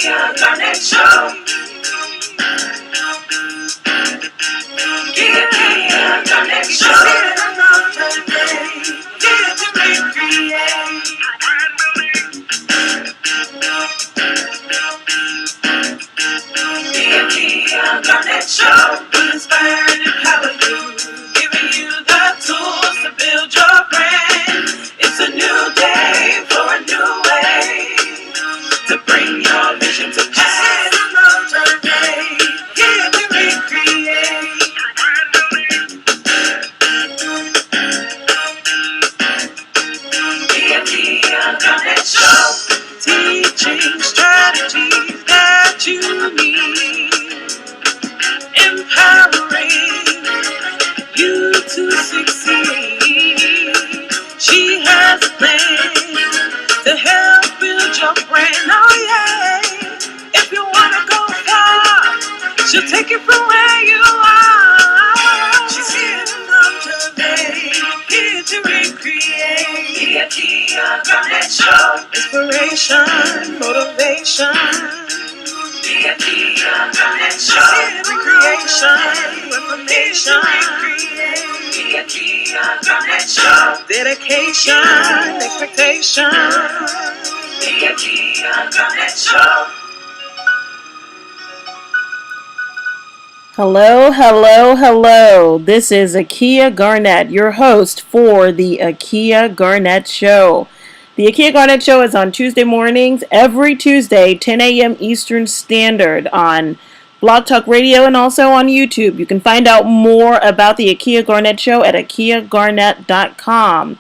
Akia Garnett Show. Akia Garnett Show. Another day, here to recreate. The Akia Garnett Show will inspire and empower you, giving you the tools to build your brand. It's a new day for a new way to bring your vision to pass. Another day, here to recreate. The Akia Garnett Show, teaching strategies that you need, empowering you to succeed. She has a plan to help build your brand. Oh yeah, if you wanna go far, she'll take you from where you are. She's here today, here to recreate. The Akia Garnett Show, inspiration, motivation. The Akia Garnett Show, recreation, information. The Akia Garnett Show, dedication, expectation. The Akia Garnett Show. Hello, hello, hello. This is Akia Garnett, your host for the Akia Garnett Show. The Akia Garnett Show is on Tuesday mornings, every Tuesday, 10 a.m. Eastern Standard on Blog Talk Radio and also on YouTube. You can find out more about the Akia Garnett Show at akiagarnett.com.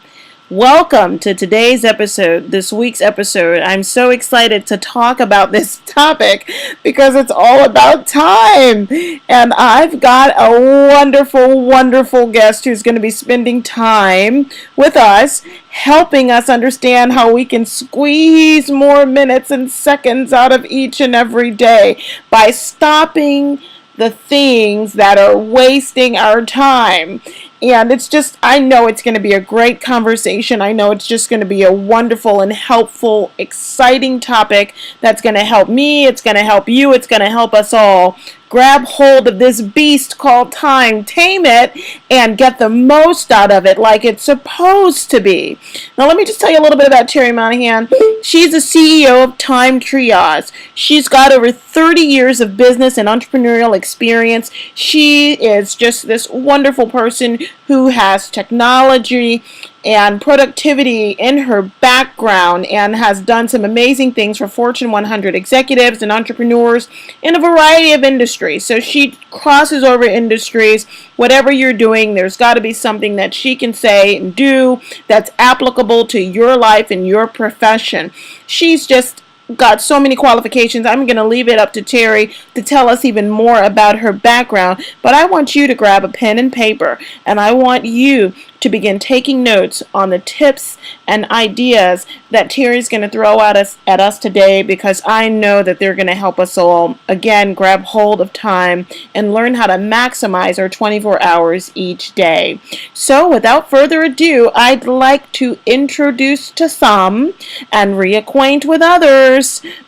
Welcome to today's episode, this week's episode. I'm so excited to talk about this topic because it's all about time. And I've got a wonderful, wonderful guest who's going to be spending time with us, helping us understand how we can squeeze more minutes and seconds out of each and every day by stopping the things that are wasting our time. And it's just, I know it's going to be a great conversation. I know it's just going to be a wonderful and helpful, exciting topic that's going to help me, it's going to help you, it's going to help us all grab hold of this beast called time, tame it, and get the most out of it like it's supposed to be. Now, let me just tell you a little bit about Terry Monaghan. She's the CEO of Time Triage. She's got over 30 years of business and entrepreneurial experience. She is just this wonderful person who has technology and productivity in her background and has done some amazing things for Fortune 100 executives and entrepreneurs in a variety of industries. So she crosses over industries. Whatever you're doing, there's got to be something that she can say and do that's applicable to your life and your profession. She's just got so many qualifications. I'm going to leave it up to Terry to tell us even more about her background, but I want you to grab a pen and paper, and I want you to begin taking notes on the tips and ideas that Terry's going to throw at us today, because I know that they're going to help us all, again, grab hold of time and learn how to maximize our 24 hours each day. So without further ado, I'd like to introduce to some and reacquaint with others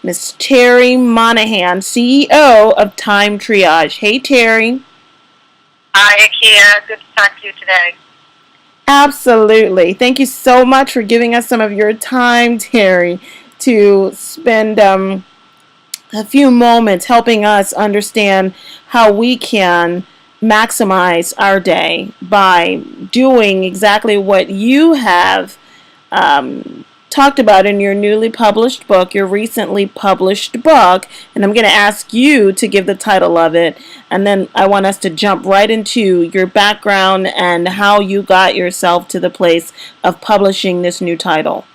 Miss Terry Monaghan, CEO of Time Triage. Hey, Terry. Hi, Akia. Good to talk to you today. Absolutely. Thank you so much for giving us some of your time, Terry, to spend a few moments helping us understand how we can maximize our day by doing exactly what you have talked about in your newly published book, your recently published book, and I'm going to ask you to give the title of it, and then I want us to jump right into your background and how you got yourself to the place of publishing this new title.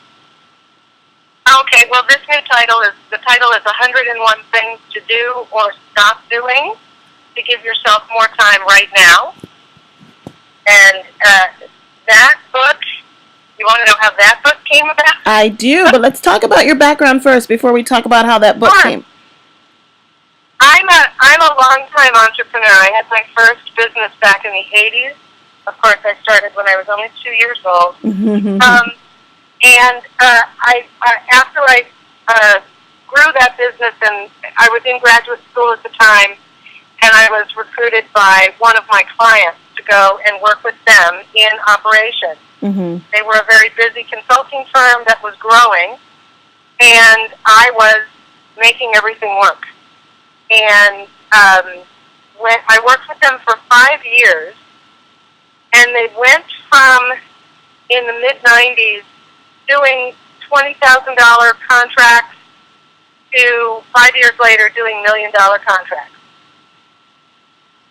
Okay, well, this new title is 101 Things to Do or Stop Doing to Give Yourself More Time Right Now. And that book, you want to know how that book came about? I do, but let's talk about your background first before we talk about how that book came. I'm a long-time entrepreneur. I had my first business back in the 80s. Of course, I started when I was only 2 years old. Mm-hmm. And after I grew that business, and I was in graduate school at the time, and I was recruited by one of my clients to go and work with them in operations. Mm-hmm. They were a very busy consulting firm that was growing, and I was making everything work. And when I worked with them for 5 years, and they went from, in the mid-'90s, doing $20,000 contracts to 5 years later doing $1 million contracts.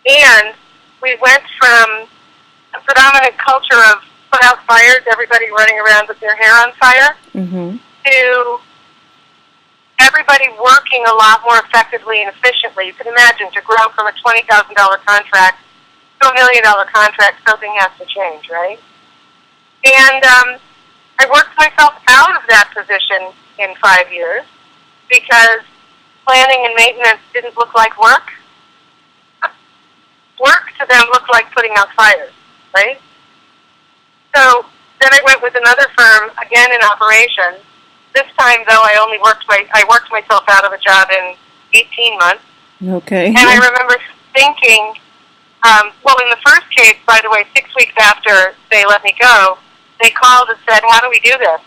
And we went from a predominant culture of put out fires, everybody running around with their hair on fire, Mm-hmm. to everybody working a lot more effectively and efficiently. You can imagine, to grow from a $20,000 contract to $1 million contract, something has to change, right? And I worked myself out of that position in 5 years because planning and maintenance didn't look like work. Work to them looked like putting out fires, right? So then I went with another firm, again in operations. This time, though, I worked myself out of a job in 18 months. Okay. And I remember thinking, well, in the first case, by the way, 6 weeks after they let me go, they called and said, how do we do this?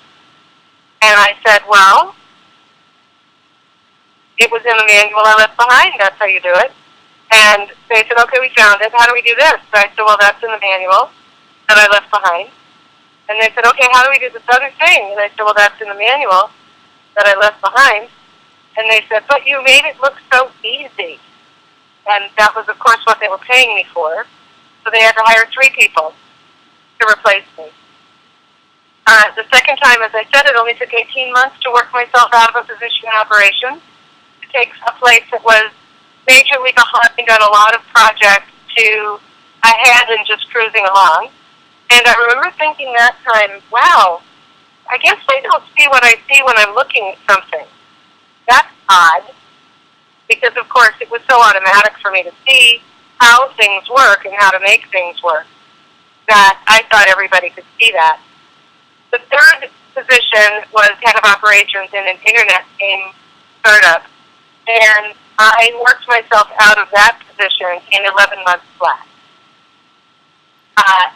And I said, well, it was in the manual I left behind. That's how you do it. And they said, okay, we found it. How do we do this? So I said, well, that's in the manual that I left behind. And they said, okay, how do we do this other thing? And I said, well, that's in the manual that I left behind. And they said, but you made it look so easy. And that was, of course, what they were paying me for. So they had to hire 3 people to replace me. The second time, as I said, it only took 18 months to work myself out of a position in operations. It takes a place that was majorly behind on a lot of projects to ahead and just cruising along. And I remember thinking that time, wow, I guess I don't see what I see when I'm looking at something. That's odd, because of course it was so automatic for me to see how things work and how to make things work that I thought everybody could see that. The third position was head of operations in an internet game startup, and I worked myself out of that position in 11 months flat.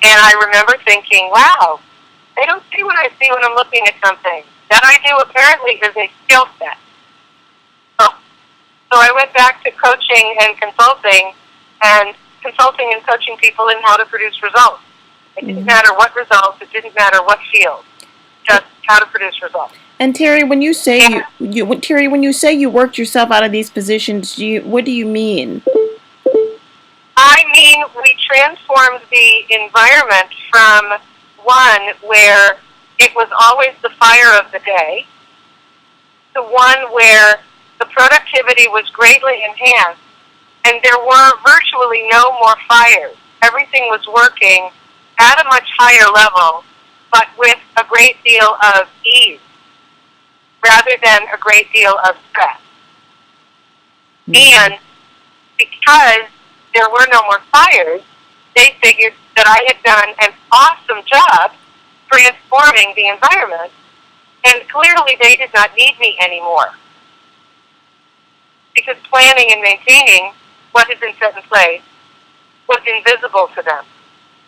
And I remember thinking, wow, they don't see what I see when I'm looking at something. That I do apparently is a skill set. So I went back to coaching and consulting and coaching people in how to produce results. It didn't matter what results, it didn't matter what field, just how to produce results. And Terry, when you say when you say you worked yourself out of these positions, what do you mean? I mean, we transformed the environment from one where it was always the fire of the day to one where the productivity was greatly enhanced and there were virtually no more fires. Everything was working at a much higher level, but with a great deal of ease rather than a great deal of stress. And because there were no more fires, they figured that I had done an awesome job transforming the environment, and clearly they did not need me anymore. Because planning and maintaining what had been set in place was invisible to them.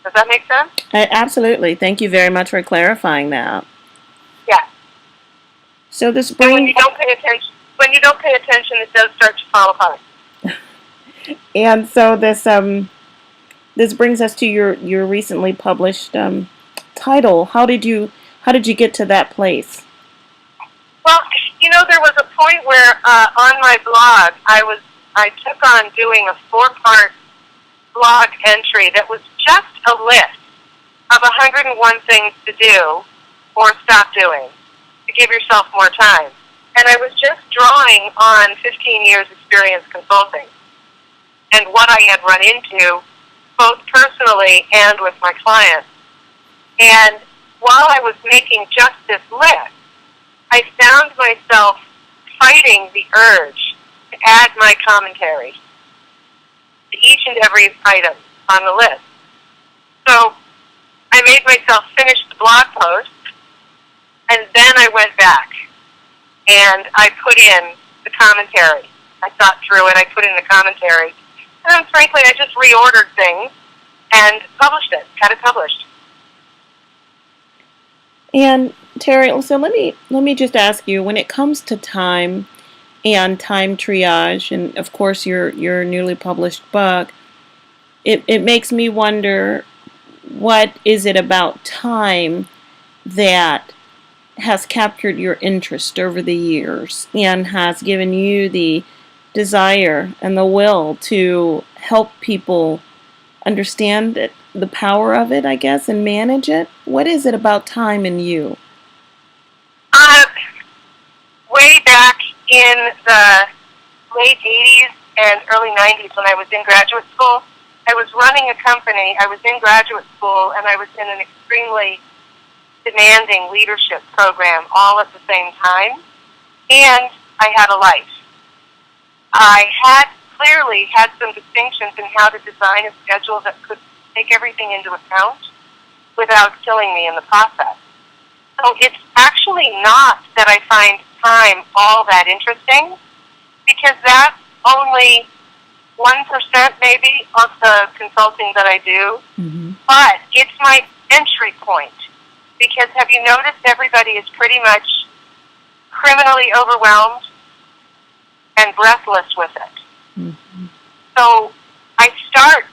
Does that make sense? Absolutely. Thank you very much for clarifying that. Yeah. So this And when you don't pay attention, it does start to fall apart. And so this brings us to your recently published title. How did you get to that place? Well, there was a point where on my blog I took on doing a 4-part blog entry that was just a list of 101 things to do or stop doing to give yourself more time. And I was just drawing on 15 years experience consulting and what I had run into both personally and with my clients. And while I was making just this list, I found myself fighting the urge to add my commentary to each and every item on the list. So I made myself finish the blog post, and then I went back and I put in the commentary. I thought through it. I put in the commentary. And then, frankly, I just reordered things and published it, had it published. And Terry, so let me just ask you, when it comes to time and Time Triage, and of course your newly published book, it makes me wonder, what is it about time that has captured your interest over the years and has given you the desire and the will to help people understand it, the power of it, I guess, and manage it? What is it about time in you? Way back in the late 80s and early 90s when I was in graduate school, I was running a company. I was in graduate school, and I was in an extremely demanding leadership program all at the same time, and I had a life. I had clearly had some distinctions in how to design a schedule that could take everything into account without killing me in the process. So it's actually not that I find time all that interesting, because that's only 1% maybe of the consulting that I do, but it's my entry point. Because have you noticed everybody is pretty much criminally overwhelmed and breathless with it? So I found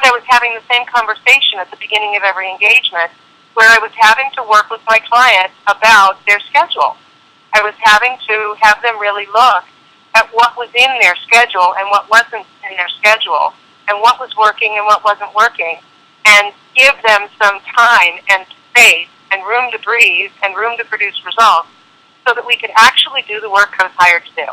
I was having the same conversation at the beginning of every engagement, where I was having to work with my client about their schedule. I was having to have them really look at what was in their schedule and what wasn't in their schedule, and what was working and what wasn't working, and give them some time and space and room to breathe and room to produce results so that we could actually do the work I was hired to do.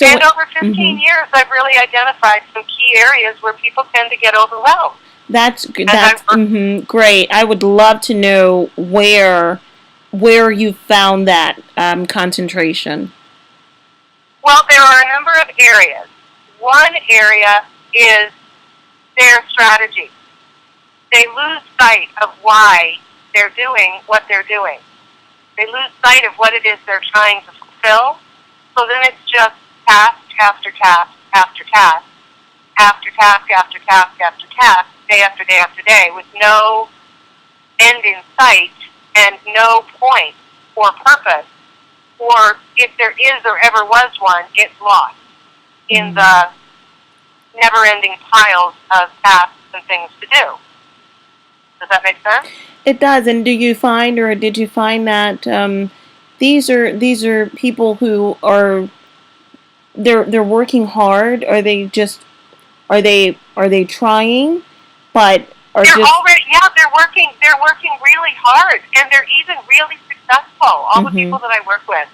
And over 15 years, I've really identified some key areas where people tend to get overwhelmed. That's great. I would love to know where you found that concentration. Well, there are a number of areas. One area is their strategy. They lose sight of why they're doing what they're doing. They lose sight of what it is they're trying to fulfill. So then it's just task after task after task, after task after task after task, day after day after day, with no end in sight and no point or purpose, or if there is or ever was one, it's lost in the never-ending piles of tasks and things to do. Does that make sense? It does. And do you find, or did you find that these are people who are they're working hard? Are they just are they trying, but are they're just already they're working really hard, and they're even really successful. All the people that I work with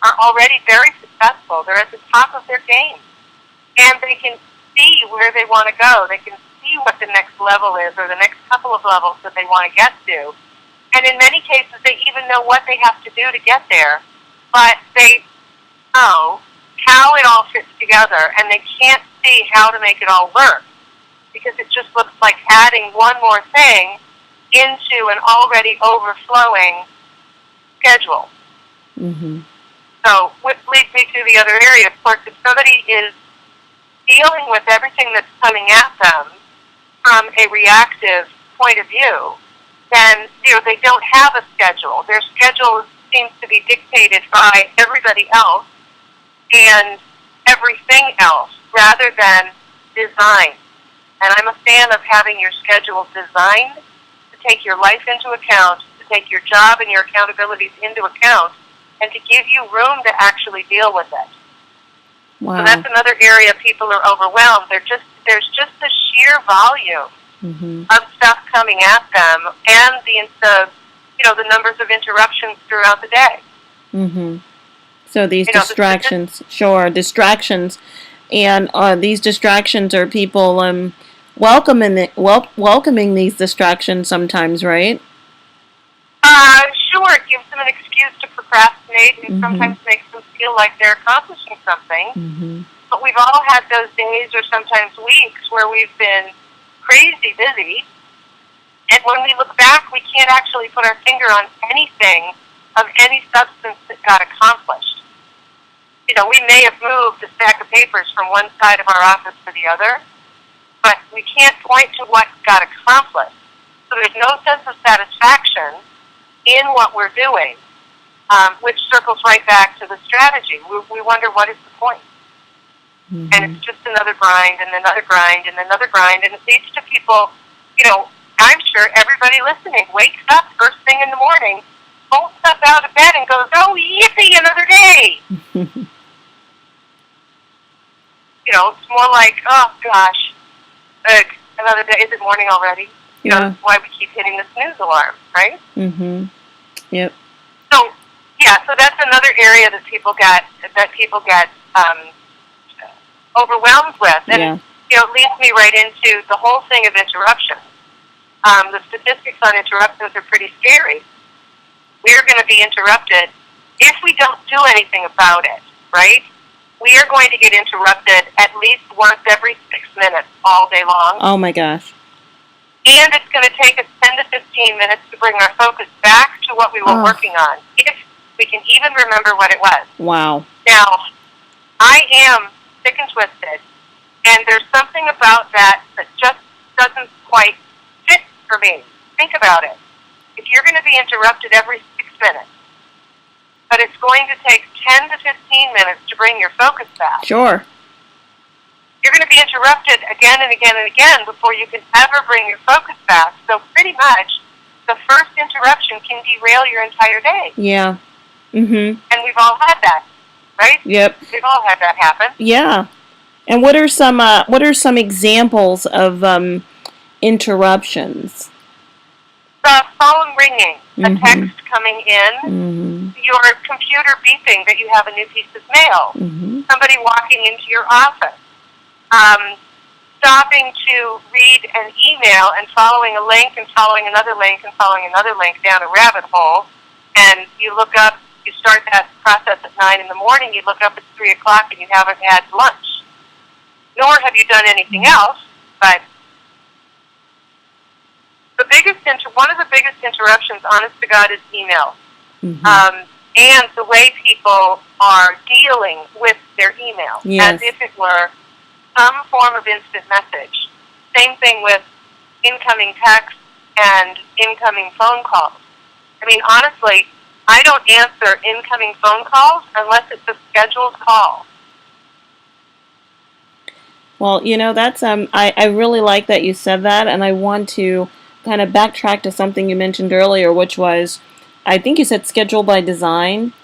are already very successful. They're at the top of their game, and they can see where they want to go. They can see what the next level is, or the next couple of levels that they want to get to. And in many cases, they even know what they have to do to get there, but they know how it all fits together, and they can't see how to make it all work, because it just looks like adding one more thing into an already overflowing schedule. So, which leads me to the other area. Of course, if somebody is dealing with everything that's coming at them from a reactive point of view, then they don't have a schedule. Their schedule seems to be dictated by everybody else and everything else, rather than designed. And I'm a fan of having your schedule designed to take your life into account, to take your job and your accountabilities into account, and to give you room to actually deal with it. Wow. So that's another area people are overwhelmed. There's just the sheer volume of stuff coming at them, and the numbers of interruptions throughout the day. So these distractions, distractions, and these distractions are people welcoming these distractions sometimes, right? Sure, it gives them an excuse to procrastinate, and sometimes makes them feel like they're accomplishing something. But we've all had those days, or sometimes weeks, where we've been crazy busy, And when we look back, we can't actually put our finger on anything of any substance that got accomplished. You know, we may have moved a stack of papers from one side of our office to the other, but we can't point to what got accomplished. So there's no sense of satisfaction in what we're doing, which circles right back to the strategy. We wonder, what is the point? Mm-hmm. And it's just another grind and another grind and another grind, and it leads to people, you know, I'm sure everybody listening wakes up first thing in the morning, pulls up out of bed and goes, oh, yippee, another day. You know, it's more like, oh, gosh, another day. Is it morning already? You know, that's why we keep hitting the snooze alarm, right? Mm-hmm. Yep. So, yeah, so that's another area that people get overwhelmed with. And, you know, it leads me right into the whole thing of interruptions. The statistics on interruptions are pretty scary. We're going to be interrupted if we don't do anything about it, right? We are going to get interrupted at least once every 6 minutes all day long. Oh, my gosh. And it's going to take us 10 to 15 minutes to bring our focus back to what we were working on, if we can even remember what it was. Wow. Now, I am sick and twisted, and there's something about that just doesn't quite fit for me. Think about it. If you're going to be interrupted every 6 minutes, but it's going to take 10 to 15 minutes to bring your focus back. Sure. You're going to be interrupted again and again and again before you can ever bring your focus back. So pretty much, the first interruption can derail your entire day. Yeah. Mm-hmm. And we've all had that, right? Yep. We've all had that happen. Yeah. And what are some examples of interruptions? The phone ringing, a text coming in, your computer beeping that you have a new piece of mail, somebody walking into your office, stopping to read an email and following a link and following another link and following another link down a rabbit hole, and you look up, you start that process at 9 in the morning, you look up at 3 o'clock and you haven't had lunch. Nor have you done anything else, but one of the biggest interruptions, honest to God, is email. And the way people are dealing with their email, as if it were some form of instant message. Same thing with incoming texts and incoming phone calls. I mean, honestly, I don't answer incoming phone calls unless it's a scheduled call. Well, you know, that's I really like that you said that, and I want to kind of backtrack to something you mentioned earlier, which was, I think you said schedule by design.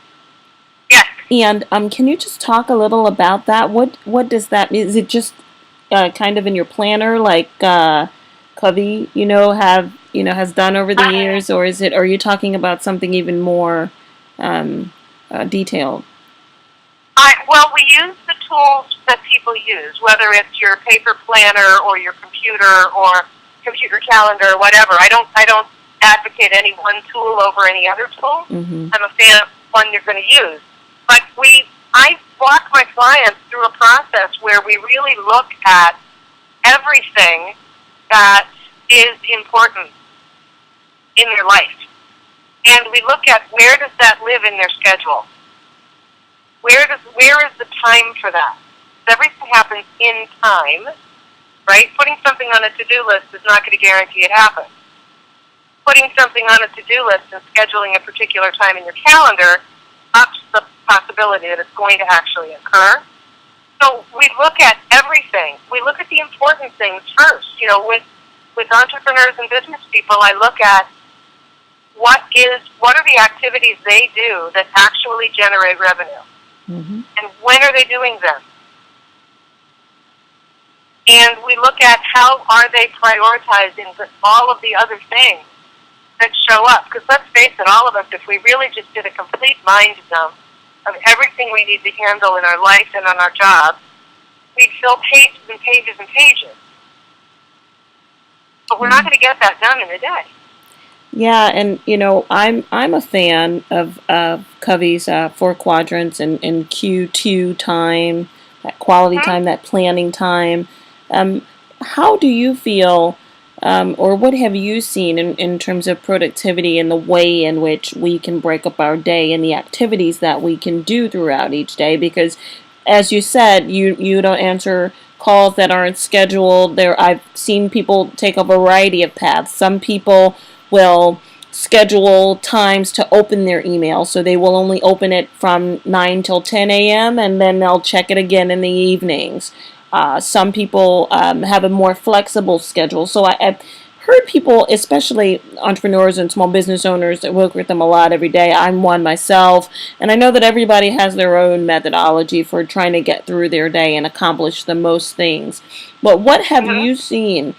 Yes. And can you just talk a little about that? What does that mean? Is it just kind of in your planner, like Covey, has done over the years, or are you talking about something even more detailed? Well, we use the tools that people use, whether it's your paper planner or your computer or computer calendar or whatever. I don't advocate any one tool over any other tool. I'm a fan of one you're going to use. But I walk my clients through a process where we really look at everything that is important in their life. And we look at, where does that live in their schedule? Where is the time for that? Everything happens in time, right? Putting something on a to-do list is not going to guarantee it happens. Putting something on a to-do list and scheduling a particular time in your calendar ups the possibility that it's going to actually occur. So we look at everything. We look at the important things first. You know, with entrepreneurs and business people, I look at what are the activities they do that actually generate revenue, and when are they doing them? And we look at how are they prioritizing all of the other things that show up. Because let's face it, all of us, if we really just did a complete mind dump of everything we need to handle in our life and on our jobs, we'd fill pages and pages and pages. But we're not going to get that done in a day. Yeah, and I'm a fan of Covey's 4 quadrants and Q2 time, that quality time, that planning time. How do you feel or what have you seen in terms of productivity and the way in which we can break up our day and the activities that we can do throughout each day? Because, as you said, you don't answer calls that aren't scheduled. I've seen people take a variety of paths. Some people will schedule times to open their email, so they will only open it from 9 till 10 a.m. and then they'll check it again in the evenings. Some people have a more flexible schedule. So I've heard people, especially entrepreneurs and small business owners, that work with them a lot every day. I'm one myself, and I know that everybody has their own methodology for trying to get through their day and accomplish the most things. But what have you seen,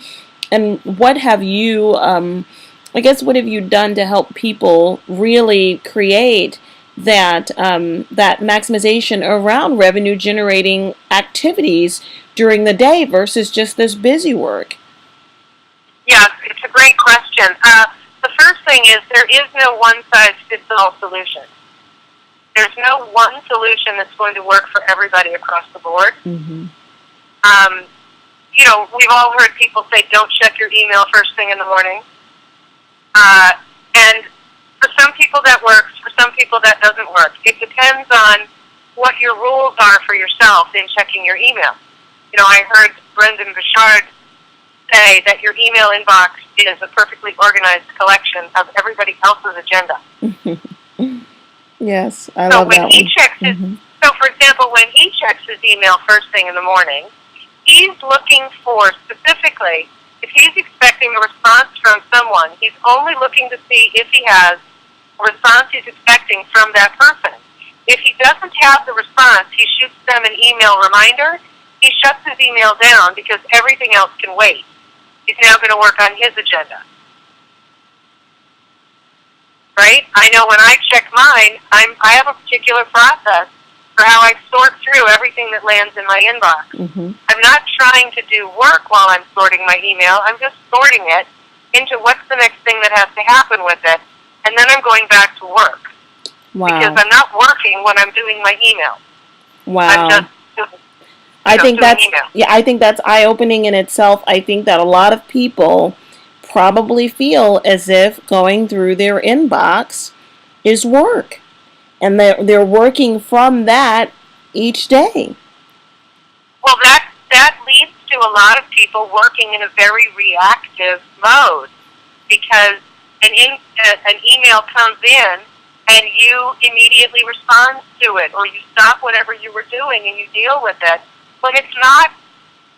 and what have you, I guess, what have you done to help people really create that maximization around revenue generating activities during the day versus just this busy work? Yes, it's a great question. The first thing is there is no one-size-fits-all solution. There's no one solution that's going to work for everybody across the board. Mm-hmm. We've all heard people say, don't check your email first thing in the morning. And for some people that works, for some people that doesn't work. It depends on what your rules are for yourself in checking your email. I heard Brendan Bouchard say that your email inbox is a perfectly organized collection of everybody else's agenda. Yes, I love that one. So for example, when he checks his email first thing in the morning, he's looking for specifically, if he's expecting a response from someone, he's only looking to see if he has a response he's expecting from that person. If he doesn't have the response, he shoots them an email reminder. He shuts his email down because everything else can wait. He's now going to work on his agenda. Right? I know when I check mine, I have a particular process for how I sort through everything that lands in my inbox. Mm-hmm. I'm not trying to do work while I'm sorting my email. I'm just sorting it into what's the next thing that has to happen with it, and then I'm going back to work. Wow. Because I'm not working when I'm doing my email. Wow. I'm just I think that's eye-opening in itself. I think that a lot of people probably feel as if going through their inbox is work, and they're working from that each day. Well, that leads to a lot of people working in a very reactive mode, because an email comes in and you immediately respond to it, or you stop whatever you were doing and you deal with it. When it's not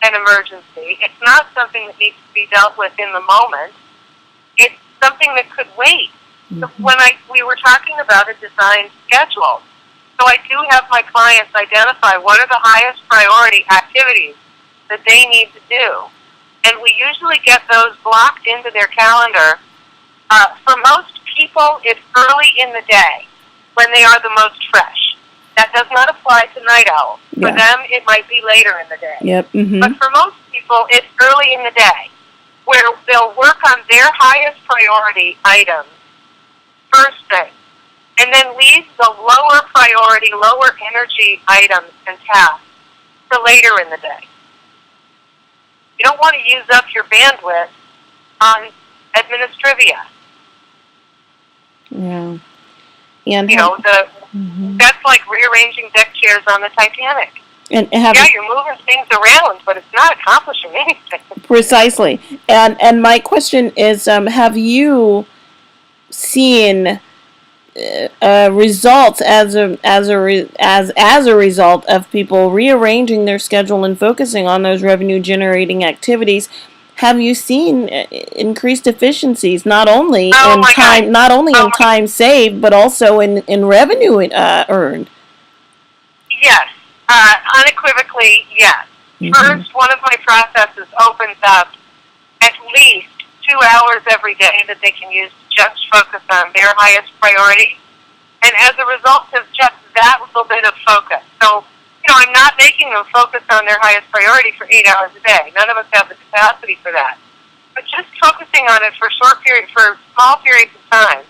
an emergency, it's not something that needs to be dealt with in the moment. It's something that could wait. Mm-hmm. So when we were talking about a design schedule, so I do have my clients identify what are the highest priority activities that they need to do, and we usually get those blocked into their calendar. For most people, it's early in the day when they are the most fresh. That does not apply to night owls. For them, it might be later in the day. Yep. Mm-hmm. But for most people, it's early in the day, where they'll work on their highest priority items first thing, and then leave the lower priority, lower energy items and tasks for later in the day. You don't want to use up your bandwidth on administrivia. Yeah. And that's like rearranging deck chairs on the Titanic. And you're moving things around, but it's not accomplishing anything. Precisely. And my question is, have you seen results as a result of people rearranging their schedule and focusing on those revenue generating activities? Have you seen increased efficiencies not only in time saved, but also in revenue earned? Yes, unequivocally, yes. Mm-hmm. First, one of my processes opens up at least 2 hours every day that they can use to just focus on their highest priority, and as a result of just that little bit of focus. So, I'm not making them focus on their highest priority for 8 hours a day. None of us have the capacity for that. But just focusing on it for small periods of time.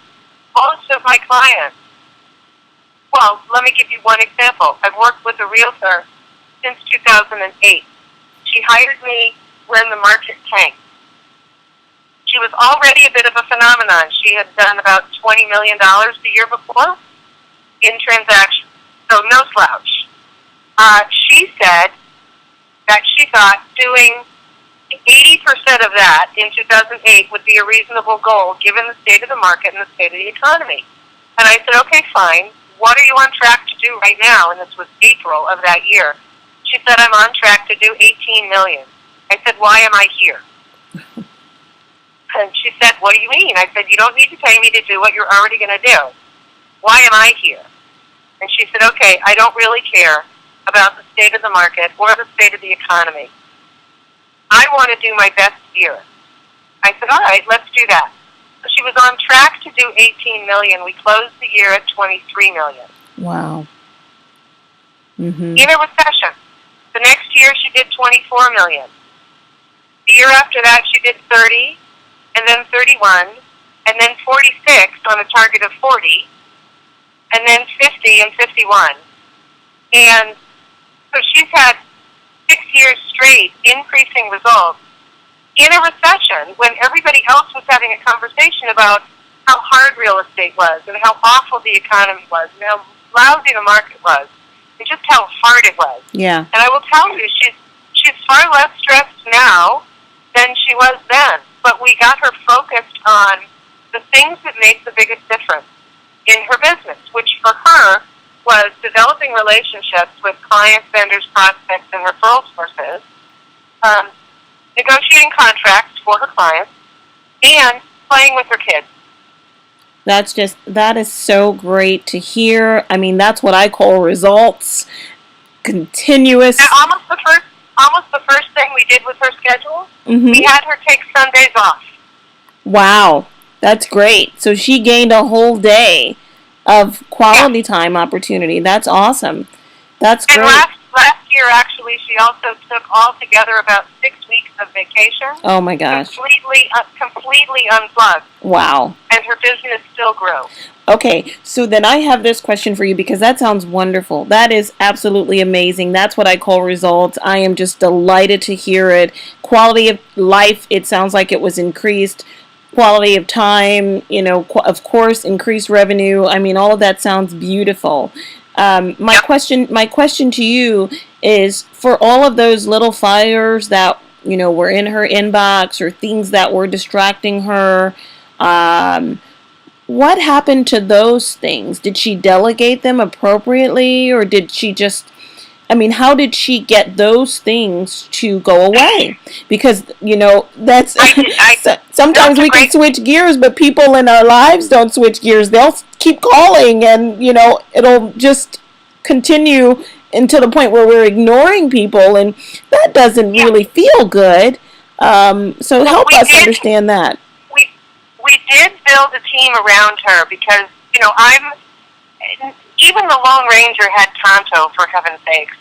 Most of my clients, well, let me give you one example. I've worked with a realtor since 2008. She hired me when the market tanked. She was already a bit of a phenomenon. She had done about $20 million the year before in transactions, so no slouch. She said that she thought doing 80% of that in 2008 would be a reasonable goal given the state of the market and the state of the economy. And I said, okay, fine. What are you on track to do right now? And this was April of that year. She said, I'm on track to do 18 million. I said, why am I here? And she said, what do you mean? I said, you don't need to pay me to do what you're already going to do. Why am I here? And she said, okay, I don't really care about the state of the market or the state of the economy. I want to do my best year. I said, all right, let's do that. So she was on track to do 18 million. We closed the year at 23 million. Wow. Mm-hmm. In a recession. The next year she did 24 million. The year after that she did 30, and then 31, and then 46 on a target of 40, and then 50 and 51. And so she's had 6 years straight increasing results in a recession when everybody else was having a conversation about how hard real estate was and how awful the economy was and how lousy the market was and just how hard it was. Yeah. And I will tell you, she's far less stressed now than she was then. But we got her focused on the things that make the biggest difference in her business, which for her was developing relationships with clients, vendors, prospects, and referral sources, negotiating contracts for her clients, and playing with her kids. That is so great to hear. I mean, that's what I call results. Continuous. And almost the first thing we did with her schedule, Mm-hmm. we had her take Sundays off. Wow. That's great. So she gained a whole day of quality time opportunity. That's awesome. That's great. And last year, actually, she also took altogether about 6 weeks of vacation. Oh my gosh. Completely unplugged. Wow. And her business still grew. Okay, so then I have this question for you because that sounds wonderful. That is absolutely amazing. That's what I call results. I am just delighted to hear it. Quality of life, it sounds like it was increased. Quality of time, of course, increased revenue. I mean, all of that sounds beautiful. My question to you is, for all of those little fires that were in her inbox or things that were distracting her, what happened to those things? Did she delegate them appropriately, or did she just? How did she get those things to go away? Because, that's sometimes we can switch gears, but people in our lives don't switch gears. They'll keep calling and, it'll just continue until the point where we're ignoring people, and that doesn't really feel good. So help us understand that. We did build a team around her because, even the Lone Ranger had Tonto, for heaven's sakes.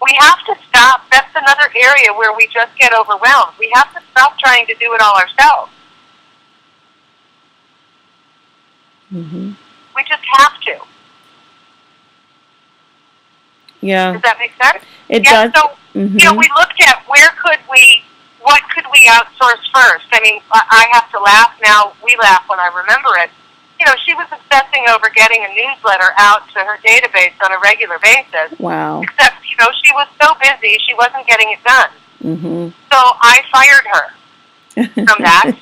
We have to stop. That's another area where we just get overwhelmed. We have to stop trying to do it all ourselves. Mm-hmm. We just have to. Yeah. Does that make sense? It does. So, mm-hmm. We looked at what could we outsource first? I have to laugh now. We laugh when I remember it. She was obsessing over getting a newsletter out to her database on a regular basis. Wow. Except, she was so busy, she wasn't getting it done. Mm-hmm. So I fired her from that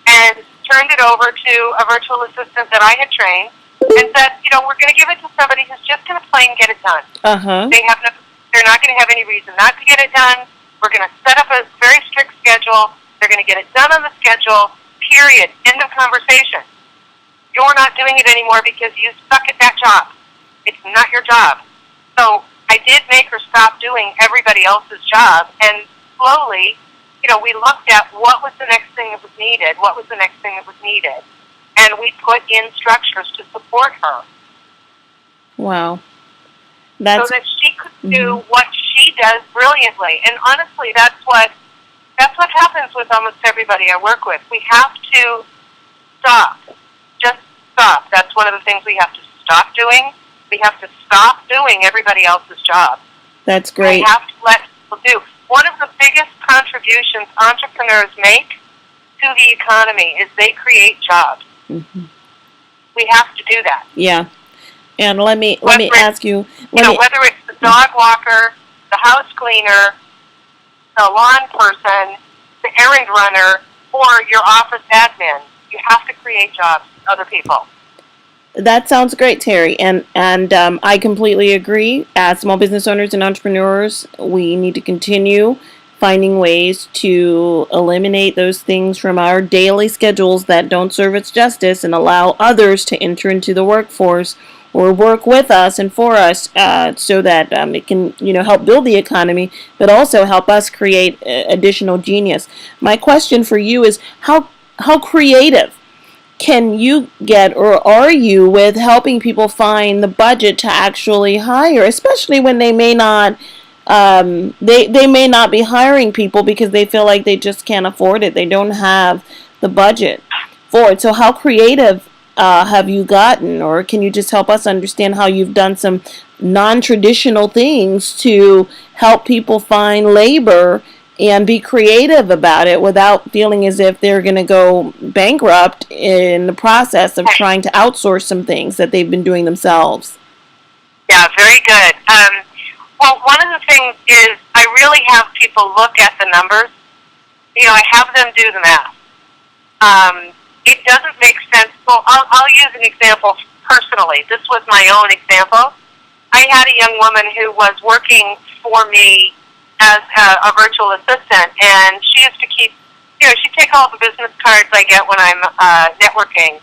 and turned it over to a virtual assistant that I had trained and said, we're going to give it to somebody who's just going to plain get it done. Uh-huh. They're not going to have any reason not to get it done. We're going to set up a very strict schedule. They're going to get it done on the schedule, period. End of conversation. You're not doing it anymore because you suck at that job. It's not your job. So I did make her stop doing everybody else's job, and slowly, we looked at what was the next thing that was needed, and we put in structures to support her. Wow. So that she could do what she does brilliantly. And honestly, that's what happens with almost everybody I work with. We have to stop. Just stop. That's one of the things we have to stop doing. We have to stop doing everybody else's job. That's great. We have to let people do. One of the biggest contributions entrepreneurs make to the economy is they create jobs. Mm-hmm. We have to do that. Yeah. And let me ask you, whether it's the dog walker, the house cleaner, the lawn person, the errand runner, or your office admin, you have to create jobs for other people. That sounds great, Terry, and I completely agree. As small business owners and entrepreneurs, we need to continue finding ways to eliminate those things from our daily schedules that don't serve us justice and allow others to enter into the workforce or work with us and for us, so that it can help build the economy, but also help us create additional genius. My question for you is how creative can you get, or are you, with helping people find the budget to actually hire, especially when they may not they may not be hiring people because they feel like they just can't afford it. They don't have the budget for it. So how creative have you gotten, or can you just help us understand how you've done some non-traditional things to help people find labor and be creative about it without feeling as if they're going to go bankrupt in the process of trying to outsource some things that they've been doing themselves? Yeah, very good. Well, one of the things is I really have people look at the numbers. I have them do the math. It doesn't make sense. Well, I'll use an example personally. This was my own example. I had a young woman who was working for me as a virtual assistant, and she used to keep, she'd take all the business cards I get when I'm networking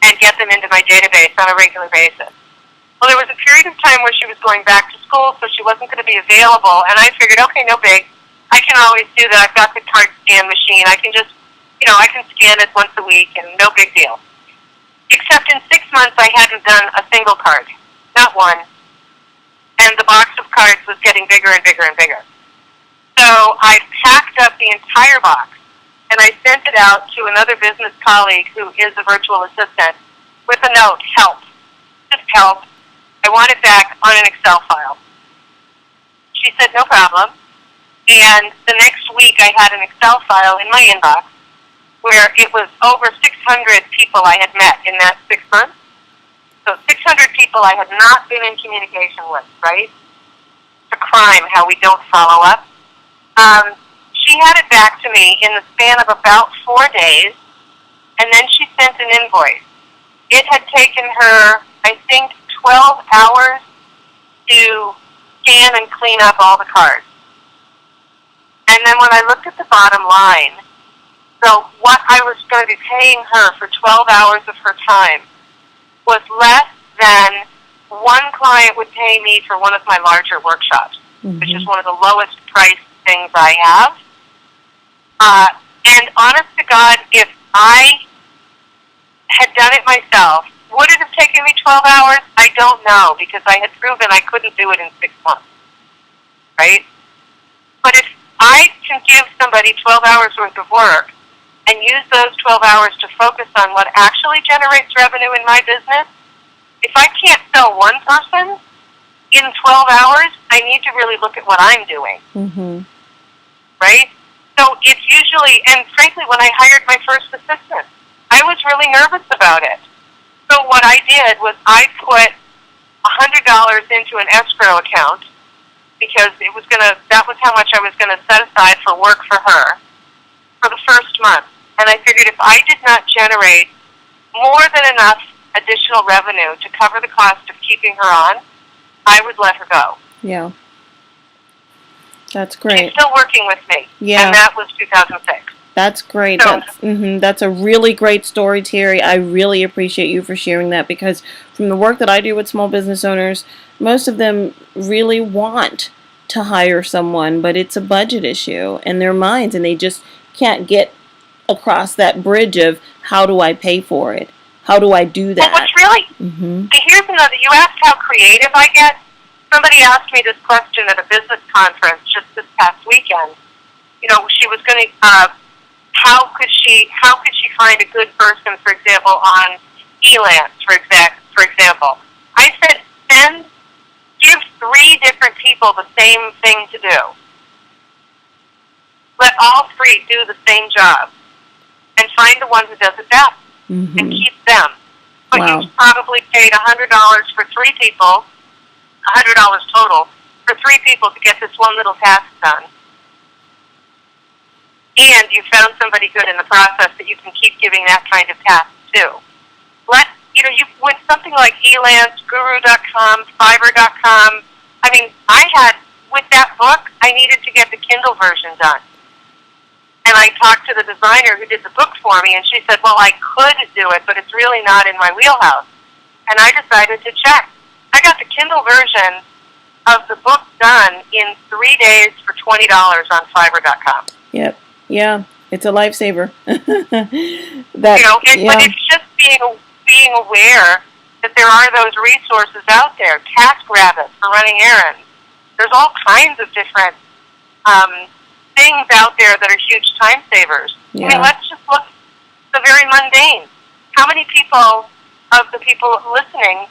and get them into my database on a regular basis. Well, there was a period of time where she was going back to school, so she wasn't going to be available, and I figured, okay, no big. I can always do that. I've got the card scan machine. I can just, I can scan it once a week, and no big deal. Except in 6 months, I hadn't done a single card, not one, and the box of cards was getting bigger and bigger and bigger. So I packed up the entire box, and I sent it out to another business colleague who is a virtual assistant with a note, help, just help. I want it back on an Excel file. She said, no problem. And the next week I had an Excel file in my inbox where it was over 600 people I had met in that 6 months. So 600 people I had not been in communication with, right? It's a crime how we don't follow up. She had it back to me in the span of about 4 days, and then she sent an invoice. It had taken her, I think, 12 hours to scan and clean up all the cards. And then when I looked at the bottom line, so what I was going to be paying her for 12 hours of her time was less than one client would pay me for one of my larger workshops, which is one of the lowest priced things I have. And honest to God, if I had done it myself, would it have taken me 12 hours? I don't know, because I had proven I couldn't do it in 6 months, right? But if I can give somebody 12 hours worth of work and use those 12 hours to focus on what actually generates revenue in my business, if I can't sell one person in 12 hours, I need to really look at what I'm doing, right? So it's usually, and frankly, when I hired my first assistant, I was really nervous about it. So what I did was I put $100 into an escrow account because that was how much I was going to set aside for work for her for the first month. And I figured if I did not generate more than enough additional revenue to cover the cost of keeping her on, I would let her go. Yeah. That's great. She's still working with me. Yeah. And that was 2006. That's great. So, that's a really great story, Terry. I really appreciate you for sharing that, because from the work that I do with small business owners, most of them really want to hire someone, but it's a budget issue in their minds, and they just can't get across that bridge of how do I pay for it? How do I do that? Well, what's really, here's another, you asked how creative I get. Somebody asked me this question at a business conference just this past weekend. She was going to, how could she find a good person, for example, on Elance, for example. I said, give 3 different people the same thing to do. Let all 3 do the same job. And find the one who does it best and keep them. But Wow. you've probably paid $100 for 3 people, $100 total, for 3 people to get this one little task done. And you found somebody good in the process that you can keep giving that kind of task to. With something like Elance, Guru.com, Fiverr.com, with that book, I needed to get the Kindle version done. And I talked to the designer who did the book for me, and she said, well, I could do it, but it's really not in my wheelhouse. And I decided to check. I got the Kindle version of the book done in 3 days for $20 on Fiverr.com. Yep. Yeah. It's a lifesaver. But it's just being aware that there are those resources out there. TaskRabbit for running errands. There's all kinds of different things out there that are huge time savers. Yeah. Let's just look at the very mundane. How many people of the people listening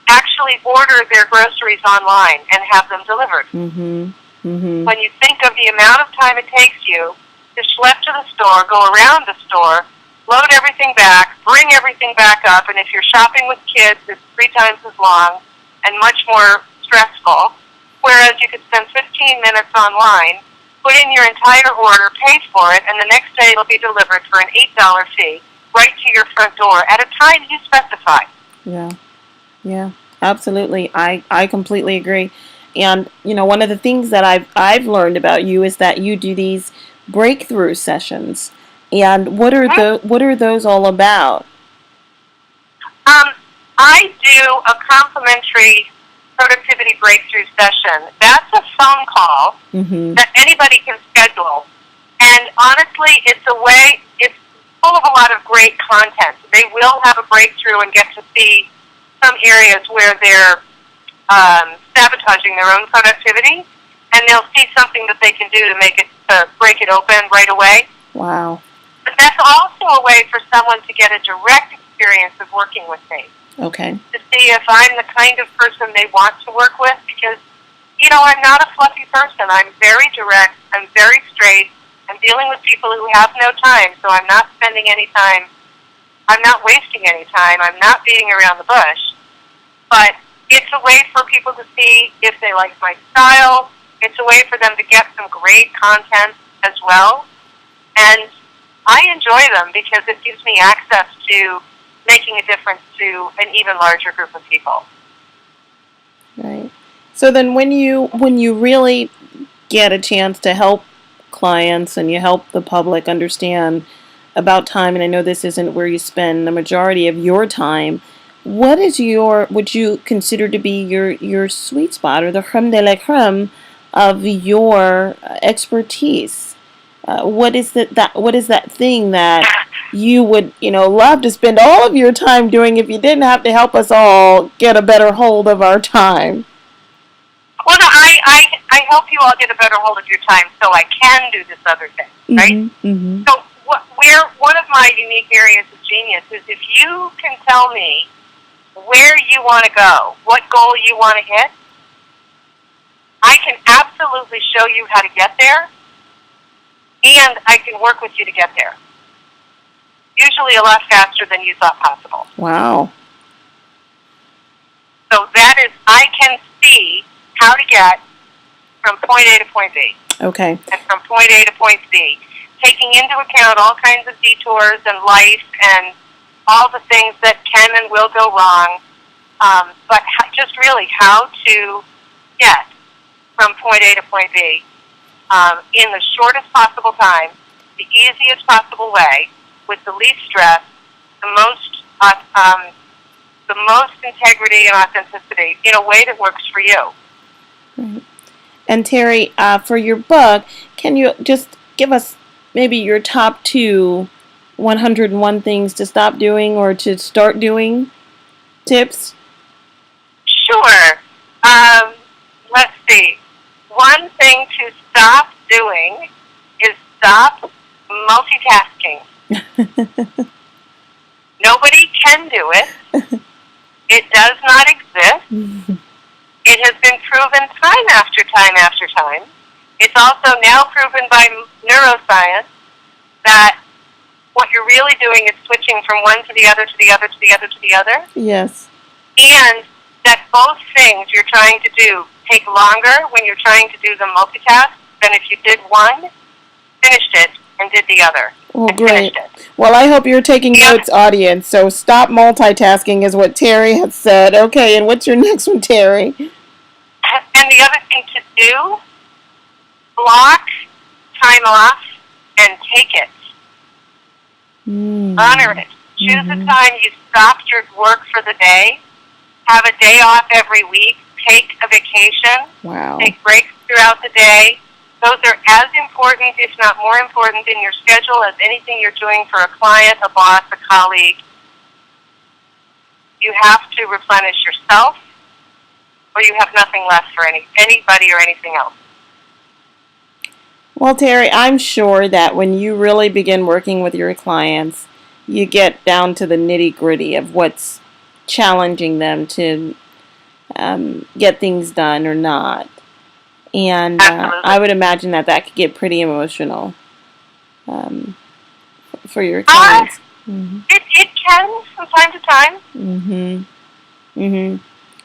actually order their groceries online and have them delivered? When you think of the amount of time it takes you to schlep to the store, go around the store, load everything back, bring everything back up, and if you're shopping with kids, it's 3 times as long and much more stressful, whereas you could spend 15 minutes online, put in your entire order, pay for it, and the next day it'll be delivered for an $8 fee right to your front door at a time you specify. Yeah, absolutely. I completely agree. And one of the things that I've learned about you is that you do these breakthrough sessions. And what are those all about? I do a complimentary productivity breakthrough session. That's a phone call that anybody can schedule. And honestly, it's full of a lot of great content. They will have a breakthrough and get to see some areas where they're sabotaging their own productivity, and they'll see something that they can do to break it open right away. Wow. But that's also a way for someone to get a direct experience of working with me. Okay. To see if I'm the kind of person they want to work with, because, I'm not a fluffy person. I'm very direct. I'm very straight. I'm dealing with people who have no time, so I'm not spending any time. I'm not wasting any time. I'm not beating around the bush. But it's a way for people to see if they like my style. It's a way for them to get some great content as well. And I enjoy them because it gives me access to making a difference to an even larger group of people. Right. So then when you really get a chance to help clients and you help the public understand about time, and I know this isn't where you spend the majority of your time, what is would you consider to be your sweet spot or the creme de la creme of your expertise? What is that thing that you would love to spend all of your time doing if you didn't have to help us all get a better hold of our time? Well, no, I help you all get a better hold of your time so I can do this other thing, right? So one of my unique areas of genius is if you can tell me where you want to go, what goal you want to hit, I can absolutely show you how to get there, and I can work with you to get there. Usually a lot faster than you thought possible. Wow. So that is, I can see how to get from point A to point B. Okay. And from point A to point B, taking into account all kinds of detours and life and all the things that can and will go wrong, but just really how to get from point A to point B in the shortest possible time, the easiest possible way, with the least stress, the most integrity and authenticity in a way that works for you. Right. And Terry, for your book, can you just give us maybe your top 2 101 things to stop doing or to start doing tips? Sure. Let's see. One thing to stop doing is stop multitasking. Nobody can do it. It does not exist. It has been proven time after time after time. It's also now proven by neuroscience that what you're really doing is switching from one to the other, to the other, to the other, to the other. Yes. And that both things you're trying to do take longer when you're trying to do them multitask than if you did one, finished it, and did the other. Oh, great. Well, I hope you're taking notes, audience. So stop multitasking is what Terry has said. Okay, and what's your next one, Terry? And the other thing to do, block time off and take it. Honor it. Choose a time you stopped your work for the day. Have a day off every week. Take a vacation. Wow. Take breaks throughout the day. Those are as important, if not more important, in your schedule as anything you're doing for a client, a boss, a colleague. You have to replenish yourself, or you have nothing left for anybody or anything else. Well, Terry, I'm sure that when you really begin working with your clients, you get down to the nitty-gritty of what's challenging them to get things done or not. And I would imagine that could get pretty emotional for your clients. It can from time to time.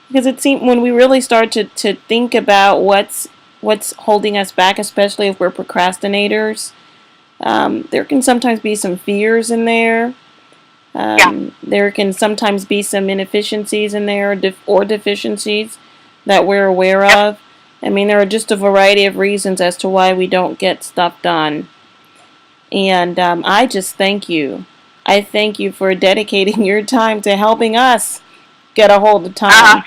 Because it seems when we really start to think about what's holding us back, especially if we're procrastinators, there can sometimes be some fears in there. There can sometimes be some inefficiencies in there or deficiencies that we're aware of. I mean, there are just a variety of reasons as to why we don't get stuff done. And I just thank you. I thank you for dedicating your time to helping us get a hold of time.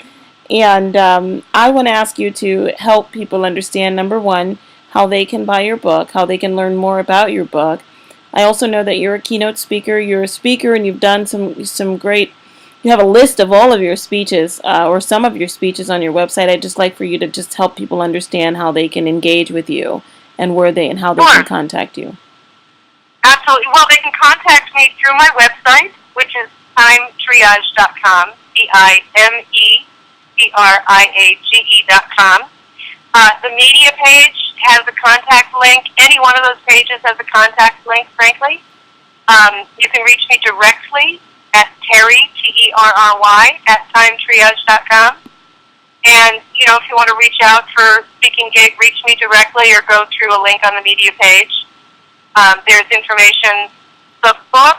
And I want to ask you to help people understand, number one, how they can buy your book, how they can learn more about your book. I also know that you're a keynote speaker. You're a speaker, and you've done some great. You have a list of all of your speeches, or some of your speeches on your website. I'd just like for you to just help people understand how they can engage with you and how they can contact you. Absolutely. Well, they can contact me through my website, which is timetriage.com, TimeTriage.com. The media page has a contact link. Any one of those pages has a contact link, frankly. You can reach me directly at Terry, Terry, at timetriage.com. And, if you want to reach out for speaking gig, reach me directly or go through a link on the media page. There's information. The book,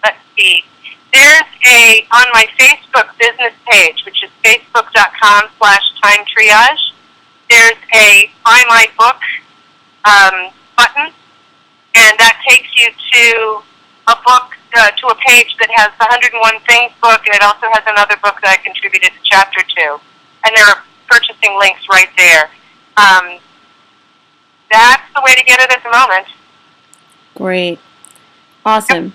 let's see. There's on my Facebook business page, which is facebook.com/Time Triage. There's a Buy My Book button, and that takes you to a book, to a page that has the 101 Things book, and it also has another book that I contributed a chapter to. And there are purchasing links right there. That's the way to get it at the moment. Great. Awesome. Yep.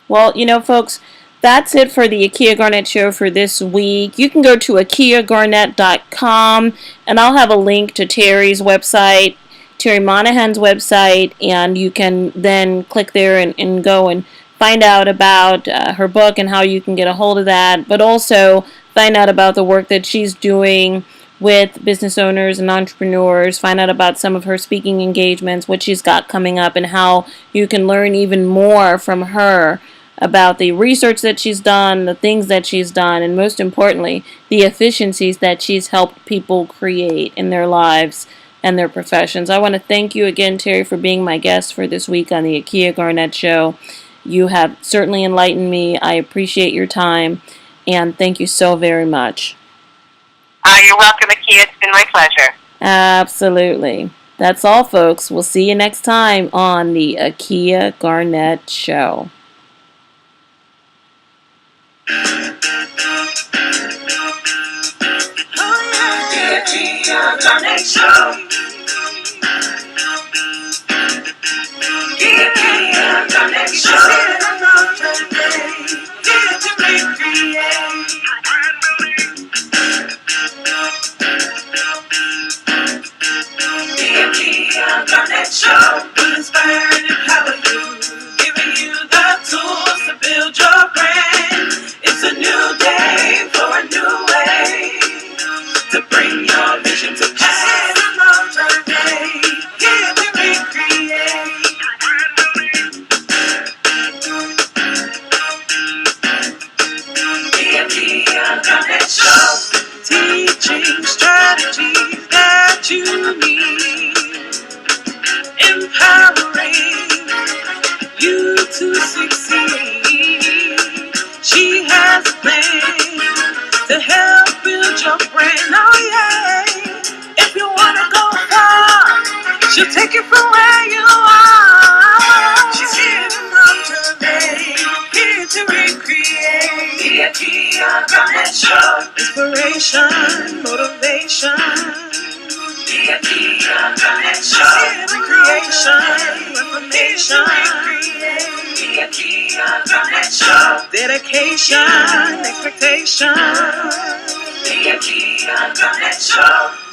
Well, folks, that's it for the Akia Garnett Show for this week. You can go to akiagarnett.com, and I'll have a link to Terry's website, Terry Monaghan's website, and you can then click there and go and find out about her book and how you can get a hold of that, but also find out about the work that she's doing with business owners and entrepreneurs, find out about some of her speaking engagements, what she's got coming up, and how you can learn even more from her about the research that she's done, the things that she's done, and most importantly, the efficiencies that she's helped people create in their lives and their professions. I want to thank you again, Terry, for being my guest for this week on the Akia Garnett Show. You have certainly enlightened me. I appreciate your time, and thank you so very much. You're welcome, Akia. It's been my pleasure. Absolutely. That's all, folks. We'll see you next time on the Akia Garnett Show. The Akia Garnett Show. The Akia Garnett Show. Here to recreate. The Akia Garnett Show will inspire and empower you, giving you the tools to build your brand. It's a new day for a new way to bring your vision to pass. Another day here to recreate. inspiration, motivation. The Akia Garnett Show. Recreation, information. The Akia Garnett Show. Dedication, expectation. The Akia Garnett Show.